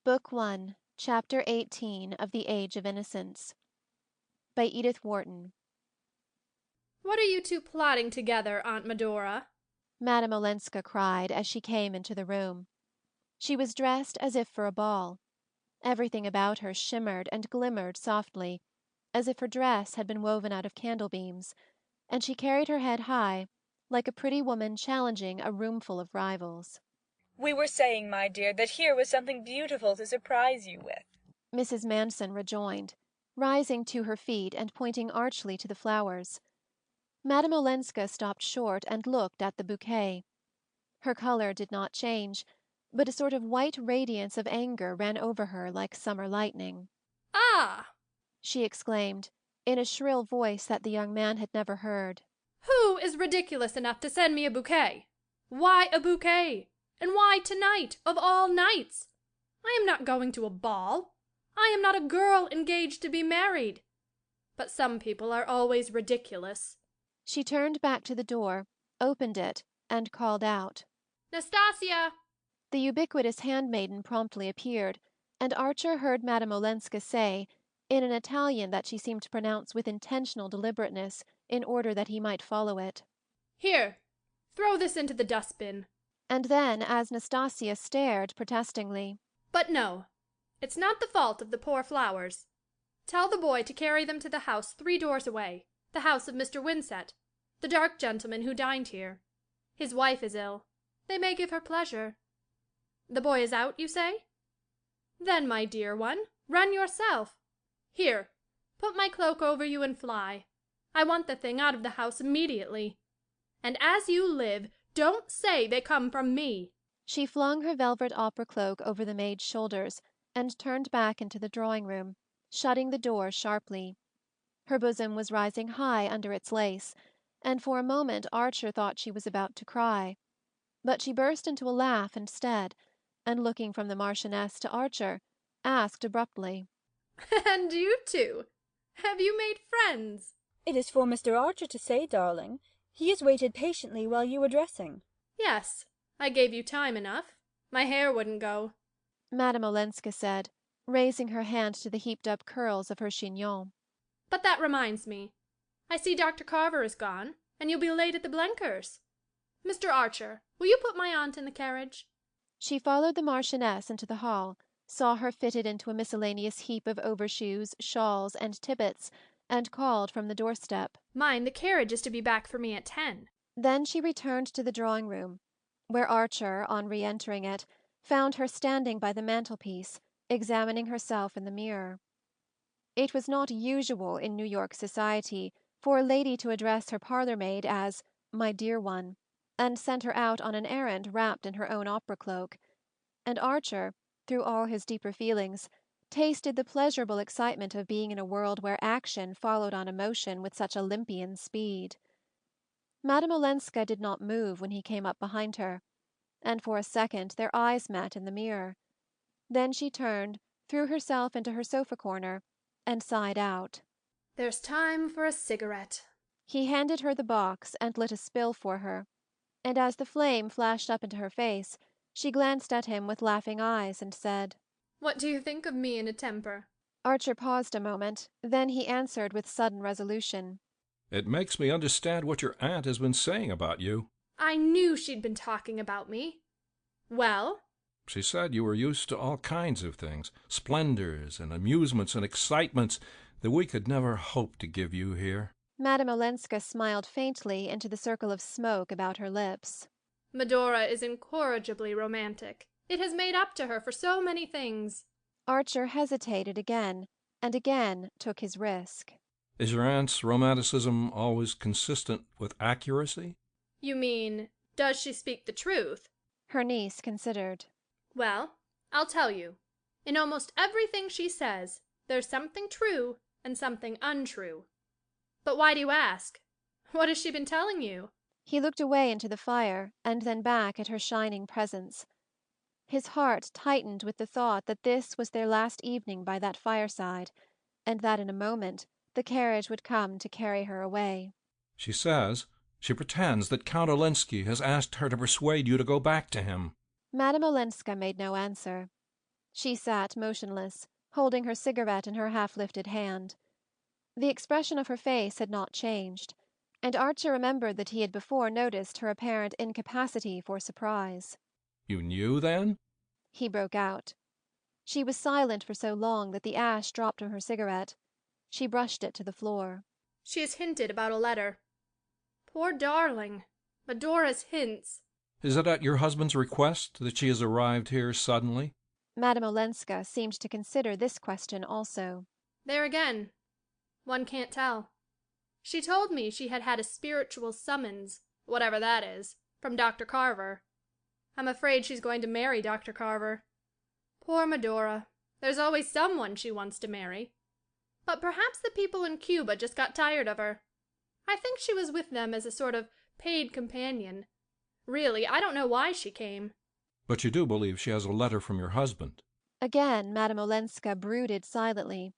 Book 1, Chapter 18 of the Age of Innocence. By Edith Wharton. "What are you two plotting together, Aunt Medora?" Madame Olenska cried as she came into the room. She was dressed as if for a ball. Everything about her shimmered and glimmered softly, as if her dress had been woven out of candle beams, and she carried her head high, like a pretty woman challenging a roomful of rivals. "We were saying, my dear, that here was something beautiful to surprise you with," Mrs. Manson rejoined, rising to her feet and pointing archly to the flowers. Madame Olenska stopped short and looked at the bouquet. Her color did not change, but a sort of white radiance of anger ran over her like summer lightning. "Ah!" She exclaimed, in a shrill voice that the young man had never heard. "Who is ridiculous enough to send me a bouquet? Why a bouquet? And why tonight, of all nights? I am not going to a ball. I am not a girl engaged to be married. But some people are always ridiculous." She turned back to the door, opened it, and called out. "Nastasia!" The ubiquitous handmaiden promptly appeared, and Archer heard Madame Olenska say, in an Italian that she seemed to pronounce with intentional deliberateness, in order that he might follow it. "Here, throw this into the dustbin." And then, as Nastasia stared protestingly, "But no, it's not the fault of the poor flowers. Tell the boy to carry them to the house 3 doors away, the house of Mr. Winsett, the dark gentleman who dined here. His wife is ill. They may give her pleasure. The boy is out, you say? Then, my dear one, run yourself. Here, put my cloak over you and fly. I want the thing out of the house immediately. And as you live, don't say they come from me." She flung her velvet opera cloak over the maid's shoulders and turned back into the drawing-room, shutting the door sharply. Her bosom was rising high under its lace, and for a moment Archer thought she was about to cry. But she burst into a laugh instead, and looking from the Marchioness to Archer, asked abruptly, "And you two? Have you made friends?" "It is for Mr. Archer to say, darling. He has waited patiently while you were dressing." "Yes, I gave you time enough. My hair wouldn't go," Madame Olenska said, raising her hand to the heaped-up curls of her chignon. "But that reminds me. I see Dr. Carver is gone, and you'll be late at the Blenkers'. Mr. Archer, will you put my aunt in the carriage?" She followed the Marchioness into the hall, saw her fitted into a miscellaneous heap of overshoes, shawls, and tippets, and called from the doorstep, "Mind, the carriage is to be back for me at 10. Then she returned to the drawing-room, where Archer, on re-entering it, found her standing by the mantelpiece, examining herself in the mirror. It was not usual in New York society for a lady to address her parlour-maid as "my dear one," and send her out on an errand wrapped in her own opera cloak, and Archer, through all his deeper feelings, tasted the pleasurable excitement of being in a world where action followed on emotion with such Olympian speed. Madame Olenska did not move when he came up behind her, and for a second their eyes met in the mirror. Then she turned, threw herself into her sofa-corner, and sighed out. "There's time for a cigarette." He handed her the box and lit a spill for her, and as the flame flashed up into her face, she glanced at him with laughing eyes and said, "What do you think of me in a temper?" Archer paused a moment, then he answered with sudden resolution. "It makes me understand what your aunt has been saying about you." "I knew she'd been talking about me. Well?" "She said you were used to all kinds of things, splendors and amusements and excitements that we could never hope to give you here." Madame Olenska smiled faintly into the circle of smoke about her lips. "Medora is incorrigibly romantic. It has made up to her for so many things." Archer hesitated again, and again took his risk. "Is your aunt's romanticism always consistent with accuracy?" "You mean, does she speak the truth?" Her niece considered. "Well, I'll tell you. In almost everything she says, there's something true and something untrue. But why do you ask? What has she been telling you?" He looked away into the fire, and then back at her shining presence. His heart tightened with the thought that this was their last evening by that fireside, and that in a moment the carriage would come to carry her away. She pretends that Count Olenski has asked her to persuade you to go back to him." Madame Olenska made no answer. She sat motionless, holding her cigarette in her half-lifted hand. The expression of her face had not changed, and Archer remembered that he had before noticed her apparent incapacity for surprise. You knew, then? He broke out. She was silent for so long that the ash dropped from her cigarette. She brushed it to the floor. She has hinted about a letter. Poor darling. Medora's hints. Is it at your husband's request that she has arrived here suddenly? Madame Olenska seemed to consider this question also. There again. One can't tell. She told me she had had a spiritual summons, whatever that is, from Dr. Carver. I'm afraid she's going to marry Dr. Carver. Poor Medora. There's always someone she wants to marry. But perhaps the people in Cuba just got tired of her. I think she was with them as a sort of paid companion. Really, I don't know why she came. But you do believe she has a letter from your husband? Again Madame Olenska brooded silently.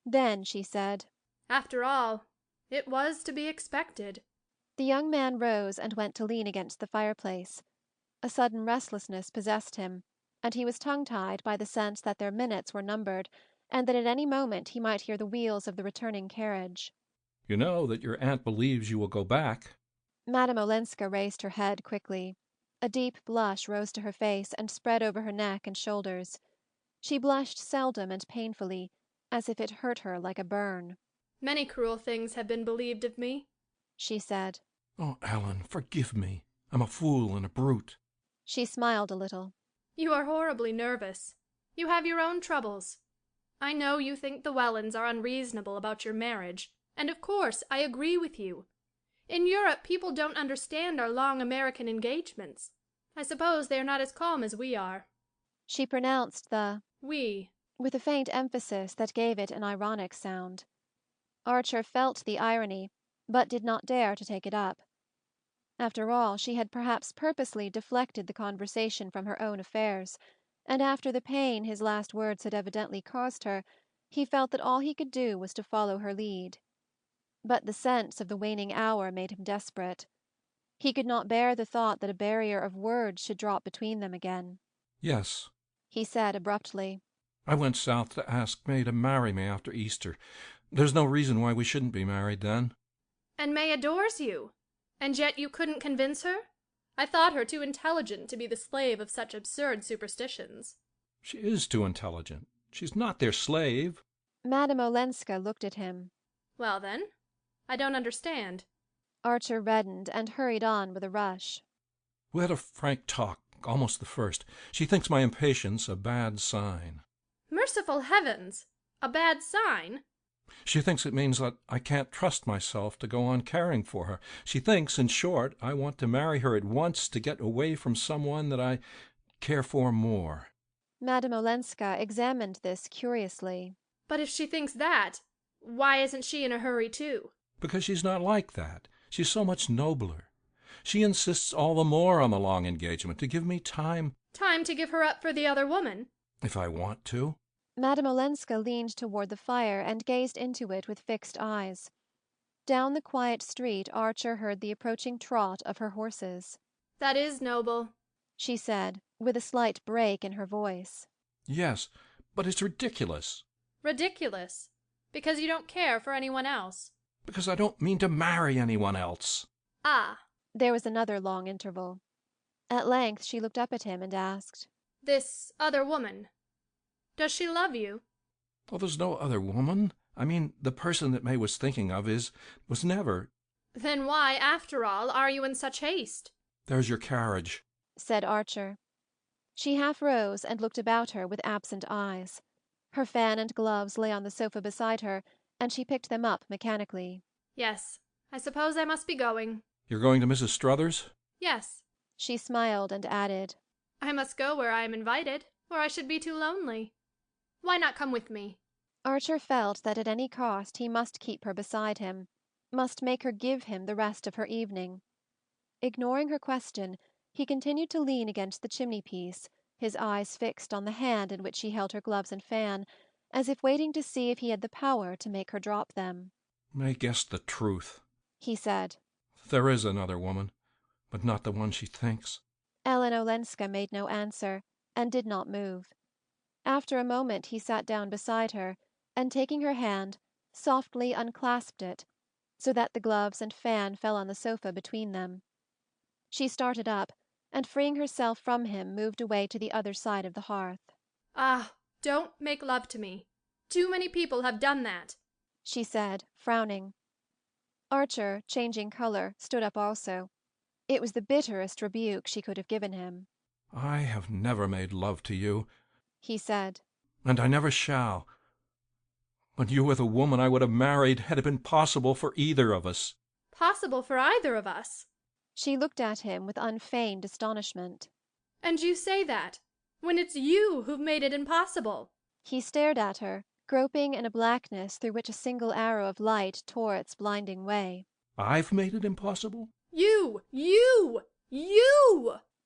Then she said, After all, it was to be expected. The young man rose and went to lean against the fireplace. A sudden restlessness possessed him, and he was tongue-tied by the sense that their minutes were numbered, and that at any moment he might hear the wheels of the returning carriage. You know that your aunt believes you will go back. Madame Olenska raised her head quickly. A deep blush rose to her face and spread over her neck and shoulders. She blushed seldom and painfully, as if it hurt her like a burn. Many cruel things have been believed of me, she said. Oh, Ellen, forgive me. I'm a fool and a brute. She smiled a little. You are horribly nervous. You have your own troubles. I know you think the Wellens are unreasonable about your marriage, and of course I agree with you. In Europe people don't understand our long American engagements. I suppose they are not as calm as we are. She pronounced the we with a faint emphasis that gave it an ironic sound. Archer felt the irony, but did not dare to take it up. After all, she had perhaps purposely deflected the conversation from her own affairs, and after the pain his last words had evidently caused her, he felt that all he could do was to follow her lead. But the sense of the waning hour made him desperate. He could not bear the thought that a barrier of words should drop between them again. Yes, he said abruptly. I went south to ask May to marry me after Easter. There's no reason why we shouldn't be married then. And May adores you. And yet you couldn't convince her? I thought her too intelligent to be the slave of such absurd superstitions. She is too intelligent. She's not their slave. Madame Olenska looked at him. Well, then, I don't understand. Archer reddened and hurried on with a rush. We had a frank talk, almost the first. She thinks my impatience a bad sign. Merciful heavens! A bad sign? She thinks it means that I can't trust myself to go on caring for her. She thinks, in short, I want to marry her at once to get away from someone that I care for more. Madame Olenska examined this curiously. But if she thinks that, why isn't she in a hurry too? Because she's not like that. She's so much nobler. She insists all the more on the long engagement to give me time. Time to give her up for the other woman? If I want to. Madame Olenska leaned toward the fire and gazed into it with fixed eyes. Down the quiet street Archer heard the approaching trot of her horses. That is noble, she said, with a slight break in her voice. Yes, but it's ridiculous. Ridiculous? Because you don't care for anyone else. Because I don't mean to marry anyone else. Ah. There was another long interval. At length she looked up at him and asked, This other woman, does she love you? Oh, there's no other woman. I mean, the person that May was thinking of was never. Then why, after all, are you in such haste? There's your carriage, said Archer. She half rose and looked about her with absent eyes. Her fan and gloves lay on the sofa beside her, and she picked them up mechanically. Yes, I suppose I must be going. You're going to Mrs. Struthers? Yes. She smiled and added, I must go where I am invited, or I should be too lonely. Why not come with me? Archer felt that at any cost he must keep her beside him, must make her give him the rest of her evening. Ignoring her question, he continued to lean against the chimney-piece, his eyes fixed on the hand in which she held her gloves and fan, as if waiting to see if he had the power to make her drop them. May guessed the truth, he said. There is another woman, but not the one she thinks. Ellen Olenska made no answer, and did not move. After a moment he sat down beside her, and taking her hand, softly unclasped it, so that the gloves and fan fell on the sofa between them. She started up, and freeing herself from him, moved away to the other side of the hearth. Ah, don't make love to me. Too many people have done that, she said, frowning. Archer, changing color, stood up also. It was the bitterest rebuke she could have given him. I have never made love to you, he said. and I never shall. But you were the woman I would have married had it been possible for either of us. Possible for either of us? She looked at him with unfeigned astonishment. And you say that, when it's you who've made it impossible. He stared at her, groping in a blackness through which a single arrow of light tore its blinding way. I've made it impossible? You!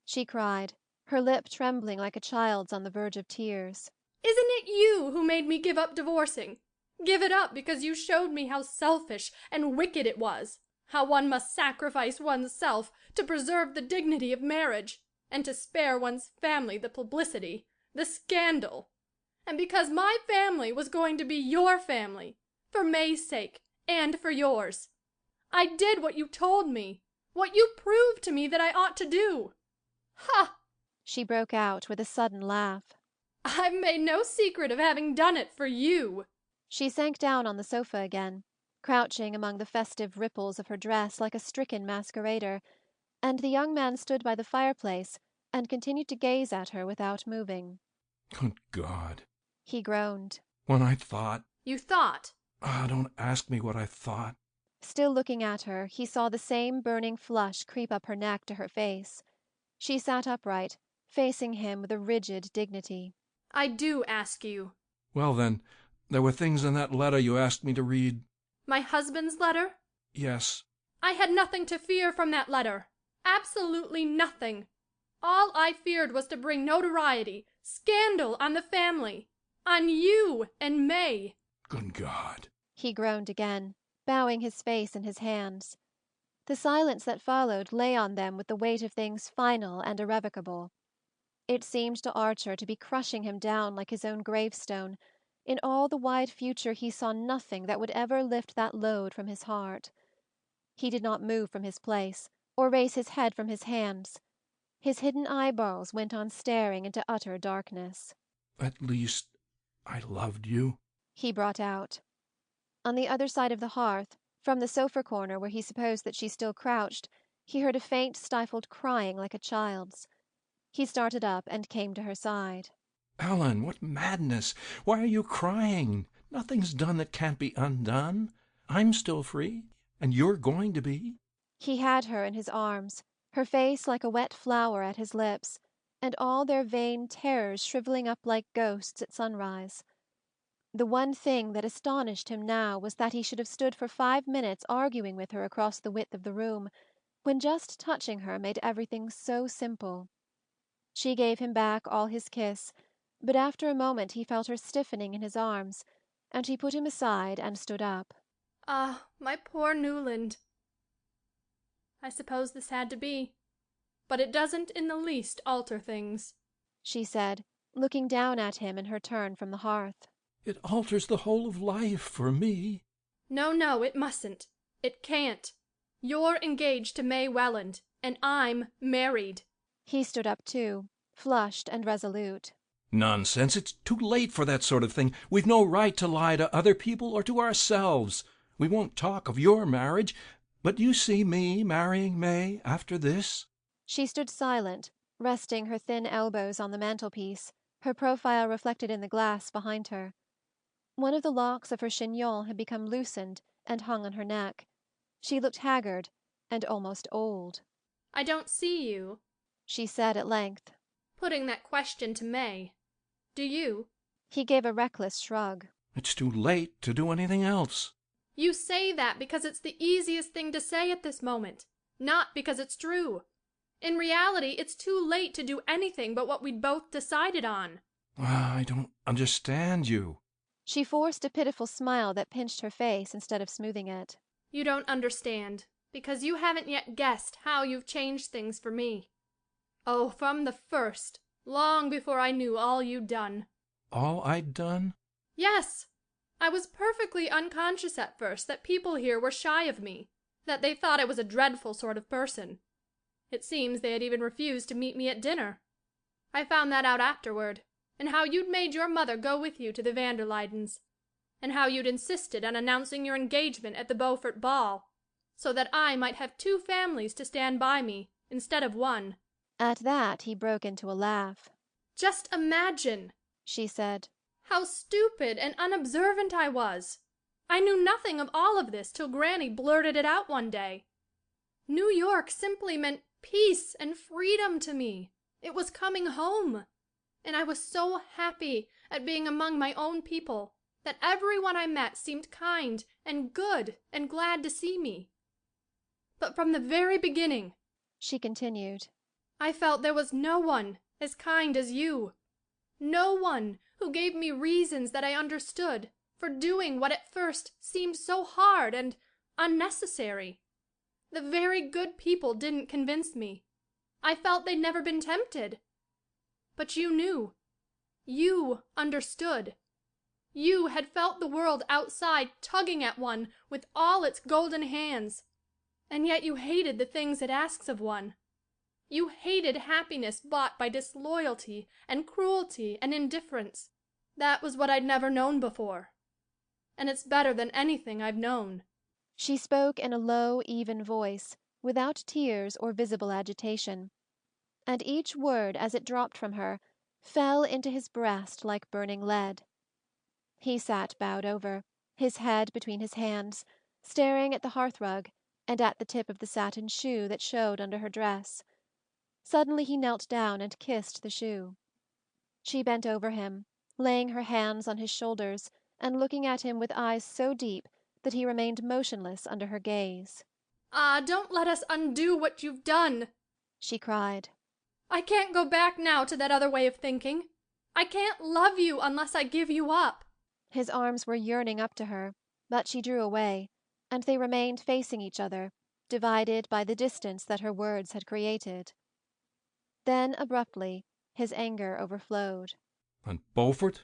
she cried, her lip trembling like a child's on the verge of tears. Isn't it you who made me give up divorcing? Give it up because you showed me how selfish and wicked it was, how one must sacrifice one's self to preserve the dignity of marriage, and to spare one's family the publicity, the scandal. And because my family was going to be your family, for May's sake and for yours. I did what you told me, what you proved to me that I ought to do. Ha! she broke out with a sudden laugh. I've made no secret of having done it for you. She sank down on the sofa again, crouching among the festive ripples of her dress like a stricken masquerader, and the young man stood by the fireplace and continued to gaze at her without moving. Good God, he groaned. When I thought... You thought? Don't ask me what I thought. Still looking at her, he saw the same burning flush creep up her neck to her face. She sat upright, facing him with a rigid dignity. I do ask you. Well, then, there were things in that letter you asked me to read. My husband's letter? Yes. I had nothing to fear from that letter. Absolutely nothing. All I feared was to bring notoriety, scandal on the family, on you and May. Good God. He groaned again, bowing his face in his hands. The silence that followed lay on them with the weight of things final and irrevocable. It seemed to Archer to be crushing him down like his own gravestone. In all the wide future he saw nothing that would ever lift that load from his heart. He did not move from his place, or raise his head from his hands. His hidden eyeballs went on staring into utter darkness. At least I loved you, he brought out. On the other side of the hearth, from the sofa corner where he supposed that she still crouched, he heard a faint stifled crying like a child's. He started up and came to her side. Ellen, what madness! Why are you crying? Nothing's done that can't be undone. I'm still free, and you're going to be. He had her in his arms, her face like a wet flower at his lips, and all their vain terrors shriveling up like ghosts at sunrise. The one thing that astonished him now was that he should have stood for 5 minutes arguing with her across the width of the room, when just touching her made everything so simple. She gave him back all his kiss, but after a moment he felt her stiffening in his arms, and he put him aside and stood up. Ah, my poor Newland. I suppose this had to be, but it doesn't in the least alter things, she said, looking down at him in her turn from the hearth. It alters the whole of life for me. No, it mustn't. It can't. You're engaged to May Welland, and I'm married. He stood up too, flushed and resolute. Nonsense. It's too late for that sort of thing. We've no right to lie to other people or to ourselves. We won't talk of your marriage, but you see me marrying May after this? She stood silent, resting her thin elbows on the mantelpiece, her profile reflected in the glass behind her. One of the locks of her chignon had become loosened and hung on her neck. She looked haggard and almost old. I don't see you, she said at length, putting that question to May. Do you? He gave a reckless shrug. It's too late to do anything else. You say that because it's the easiest thing to say at this moment, not because it's true. In reality, it's too late to do anything but what we'd both decided on. I don't understand you. She forced a pitiful smile that pinched her face instead of smoothing it. You don't understand, because you haven't yet guessed how you've changed things for me. Oh, from the first, long before I knew all you'd done. all I'd done? Yes. I was perfectly unconscious at first that people here were shy of me, that they thought I was a dreadful sort of person. It seems they had even refused to meet me at dinner. I found that out afterward, and how you'd made your mother go with you to the van der Luydens, and how you'd insisted on announcing your engagement at the Beaufort ball, so that I might have two families to stand by me instead of one. At that he broke into a laugh. Just imagine, She said. how stupid and unobservant I was. I knew nothing of all of this till Granny blurted it out one day. New York simply meant peace and freedom to me. It was coming home. And I was so happy at being among my own people that everyone I met seemed kind and good and glad to see me. But from the very beginning, She continued. I felt there was no one as kind as you. No one who gave me reasons that I understood for doing what at first seemed so hard and unnecessary. The very good people didn't convince me. I felt they'd never been tempted. But you knew. You understood. You had felt the world outside tugging at one with all its golden hands. And yet you hated the things it asks of one. You hated happiness bought by disloyalty and cruelty and indifference. That was what I'd never known before. And it's better than anything I've known. She spoke in a low, even voice, without tears or visible agitation, and each word, as it dropped from her, fell into his breast like burning lead. He sat bowed over, his head between his hands, staring at the hearthrug and at the tip of the satin shoe that showed under her dress. Suddenly he knelt down and kissed the shoe. She bent over him, laying her hands on his shoulders and looking at him with eyes so deep that he remained motionless under her gaze. Ah, don't let us undo what you've done, She cried. I can't go back now to that other way of thinking. I can't love you unless I give you up. His arms were yearning up to her, but she drew away, and they remained facing each other, divided by the distance that her words had created. Then, abruptly, his anger overflowed. And Beaufort?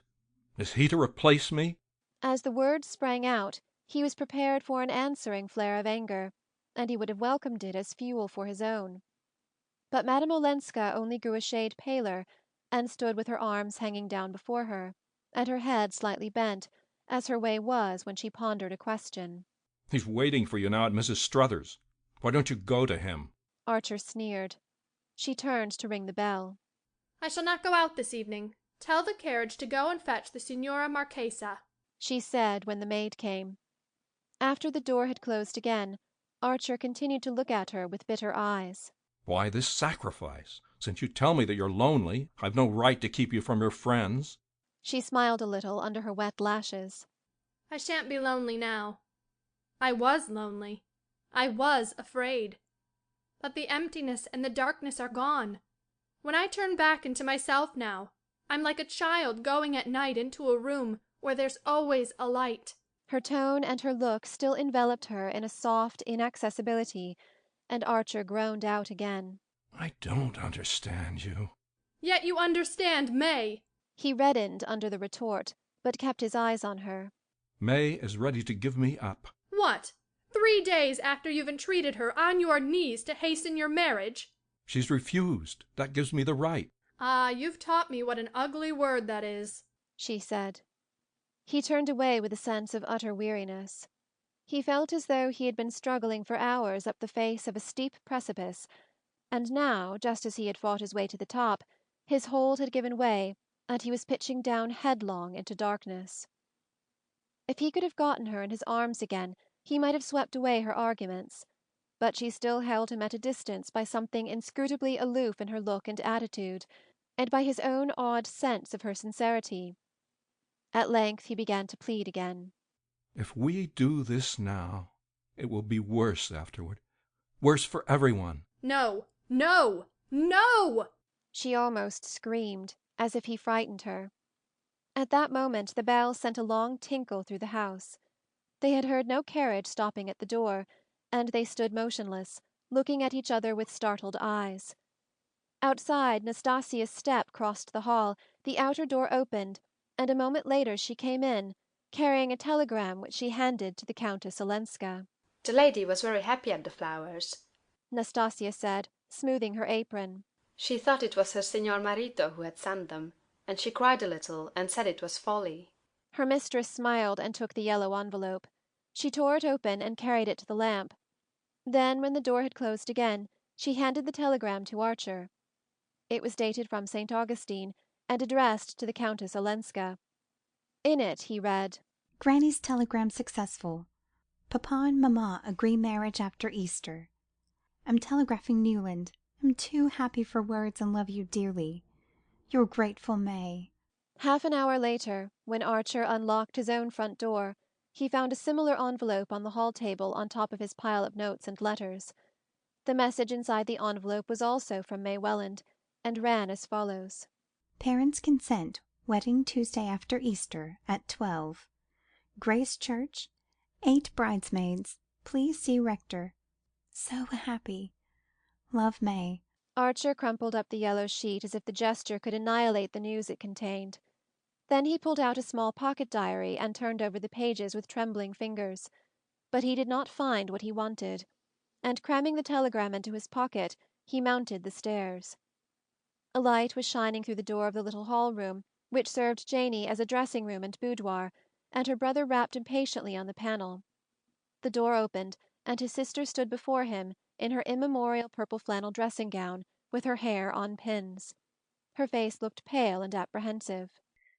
Is he to replace me? As the words sprang out, he was prepared for an answering flare of anger, and he would have welcomed it as fuel for his own. But Madame Olenska only grew a shade paler, and stood with her arms hanging down before her, and her head slightly bent, as her way was when she pondered a question. He's waiting for you now at Mrs. Struthers. Why don't you go to him? Archer sneered. She turned to ring the bell. I shall not go out this evening. Tell the carriage to go and fetch the Signora Marchesa, She said when the maid came. After the door had closed again, Archer continued to look at her with bitter eyes. Why this sacrifice? Since you tell me that you're lonely, I've no right to keep you from your friends. She smiled a little under her wet lashes. I shan't be lonely now. I was lonely. I was afraid. But the emptiness and the darkness are gone. When I turn back into myself now, I'm like a child going at night into a room where there's always a light. Her tone and her look still enveloped her in a soft inaccessibility, and Archer groaned out again. I don't understand you. Yet you understand, May. He reddened under the retort, but kept his eyes on her. May is ready to give me up. What? 3 days after you've entreated her on your knees to hasten your marriage? She's refused. That gives me the right. Ah, you've taught me what an ugly word that is, She said. He turned away with a sense of utter weariness. He felt as though he had been struggling for hours up the face of a steep precipice, and now, just as he had fought his way to the top, his hold had given way, and he was pitching down headlong into darkness. If he could have gotten her in his arms again, he might have swept away her arguments, but she still held him at a distance by something inscrutably aloof in her look and attitude, and by his own odd sense of her sincerity. At length he began to plead again. If we do this now, it will be worse afterward. Worse for everyone. No, no, no! She almost screamed, as if he frightened her. At that moment the bell sent a long tinkle through the house. They had heard no carriage stopping at the door, and they stood motionless, looking at each other with startled eyes. Outside, Nastasia's step crossed the hall, the outer door opened, and a moment later she came in, carrying a telegram which she handed to the Countess Olenska. The lady was very happy at the flowers. Nastasia said, smoothing her apron. She thought it was her Signor Marito who had sent them, and she cried a little and said it was folly. Her mistress smiled and took the yellow envelope. She tore it open and carried it to the lamp. Then, when the door had closed again, she handed the telegram to Archer. It was dated from St. Augustine and addressed to the Countess Olenska. In it he read, Granny's telegram successful. Papa and Mamma agree marriage after Easter. Am telegraphing Newland. Am too happy for words and love you dearly. Your grateful May. Half an hour later, when Archer unlocked his own front door, he found a similar envelope on the hall table on top of his pile of notes and letters. The message inside the envelope was also from May Welland, and ran as follows. Parents consent. Wedding Tuesday after Easter at 12. Grace Church. 8 bridesmaids. Please see rector. So happy. Love, May. Archer crumpled up the yellow sheet as if the gesture could annihilate the news it contained. Then he pulled out a small pocket diary and turned over the pages with trembling fingers. But he did not find what he wanted, and cramming the telegram into his pocket, he mounted the stairs. A light was shining through the door of the little hall-room, which served Janey as a dressing-room and boudoir, and her brother rapped impatiently on the panel. The door opened, and his sister stood before him in her immemorial purple flannel dressing-gown, with her hair on pins. Her face looked pale and apprehensive.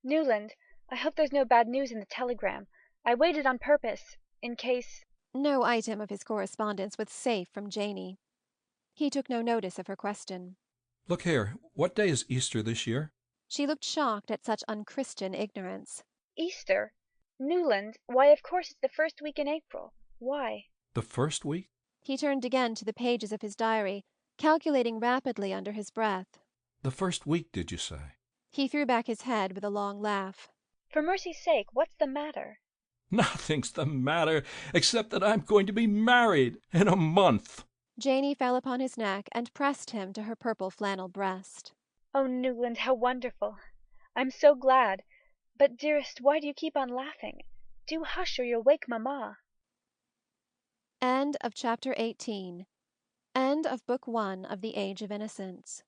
Newland, I hope there's no bad news in the telegram. I waited on purpose, in case... No item of his correspondence was safe from Janey. He took no notice of her question. Look here, what day is Easter this year? She looked shocked at such unchristian ignorance. Easter? Newland, why, of course it's the first week in April. Why? The first week? He turned again to the pages of his diary, calculating rapidly under his breath. The first week, did you say? He threw back his head with a long laugh. For mercy's sake, what's the matter? Nothing's the matter, except that I'm going to be married in a month. Janey fell upon his neck and pressed him to her purple flannel breast. Oh, Newland, how wonderful! I'm so glad. But, dearest, why do you keep on laughing? Do hush, or you'll wake Mamma. End of chapter 18. End of book 1 of The Age of Innocence.